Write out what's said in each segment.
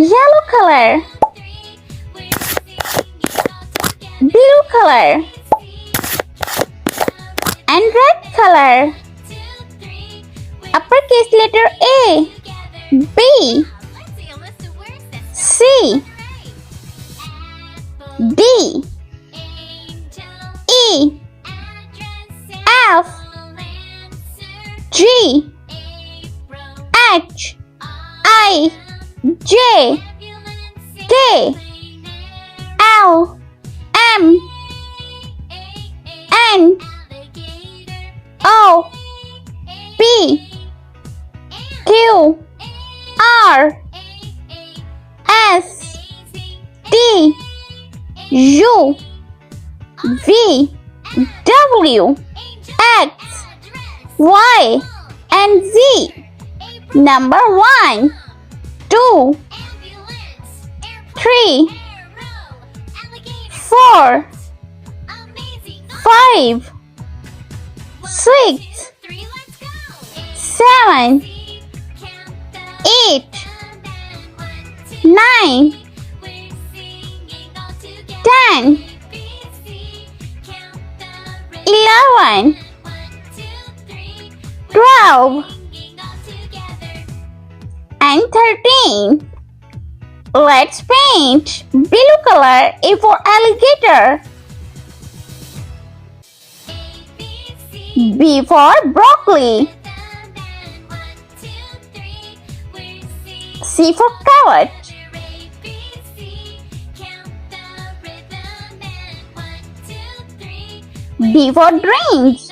Yellow color. Blue color. And red color. Uppercase letter A, B, C, D, E, F, G, H, I, J, K, L, M, N, O, P, Q, R, S, T, U, V, W, X, Y, and Z. Number 1, 2, 3, 4, 5, 6, 7, 8, 9, 10, 11, 12, and 13. Let's paint. Blue color A for alligator. B for broccoli. C for carrot. D for drinks.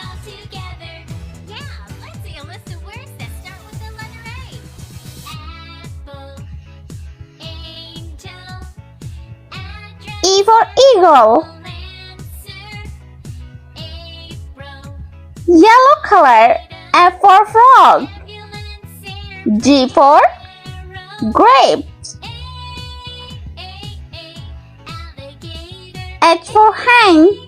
E for eagle. Yellow color F for frog. G for grapes. H for hen.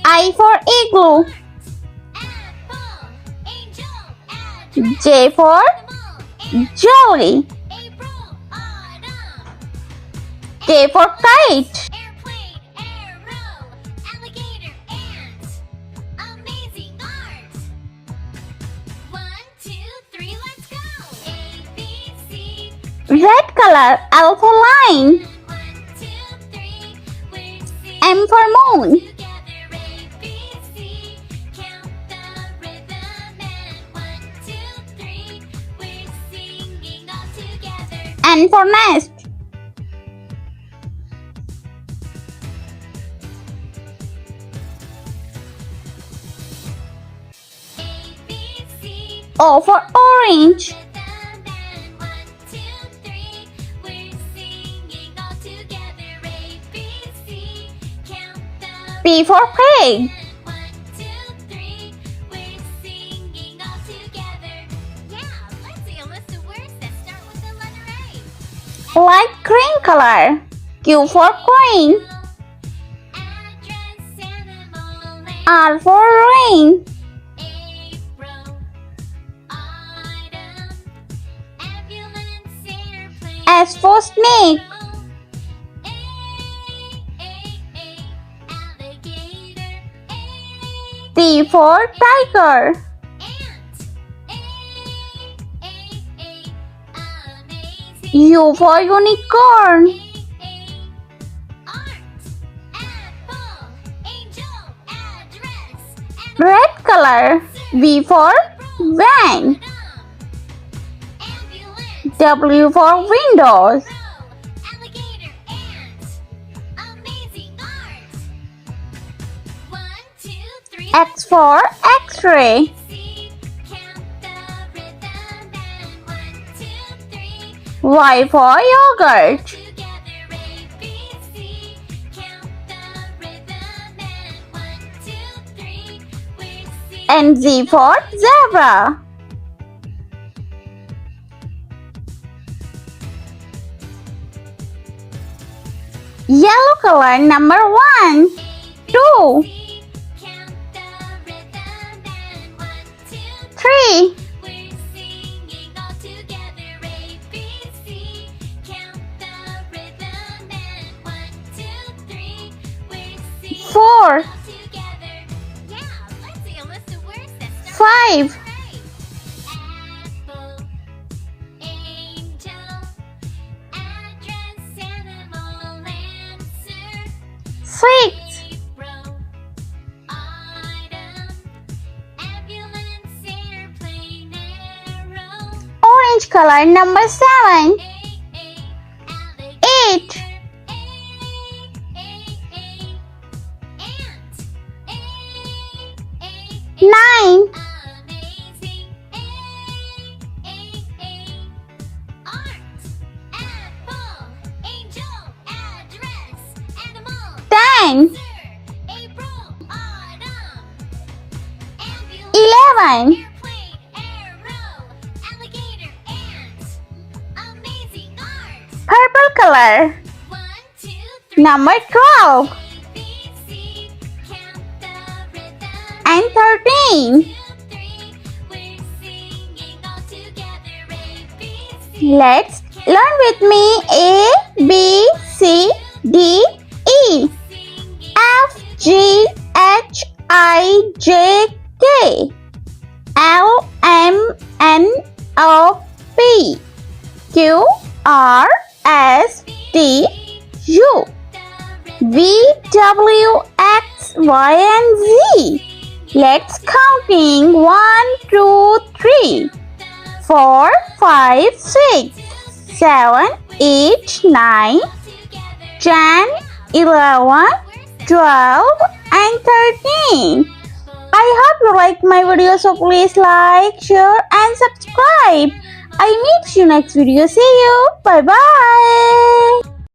I for igloo. J for jolly. K for kite. Red color L for line. M for moon. N for nest. O for orange. P for pig. Light green color. Q for queen. R for rain. S for snake. T for tiger. U for unicorn. Red color. V for van. W for windows. X for X-ray. Y for yogurt. And Z for zebra. Yellow color number 1, 2, 3, 4, 5, 6, orange color number 7, 8, 9, 10, 11, purple color number 12 and 13. Let's learn with me A, B, C, D, E, F, G, H, I, J, K, L, M, N, O, P, Q, R, S, T, U, V, W, X, Y, and Z. Let's counting 1, 2, 3, 4, 5, 6, 7, 8, 9, 10, 11, 12, and 13. I hope you like my video, so please like, share, and subscribe. I meet you next video. See you. Bye bye.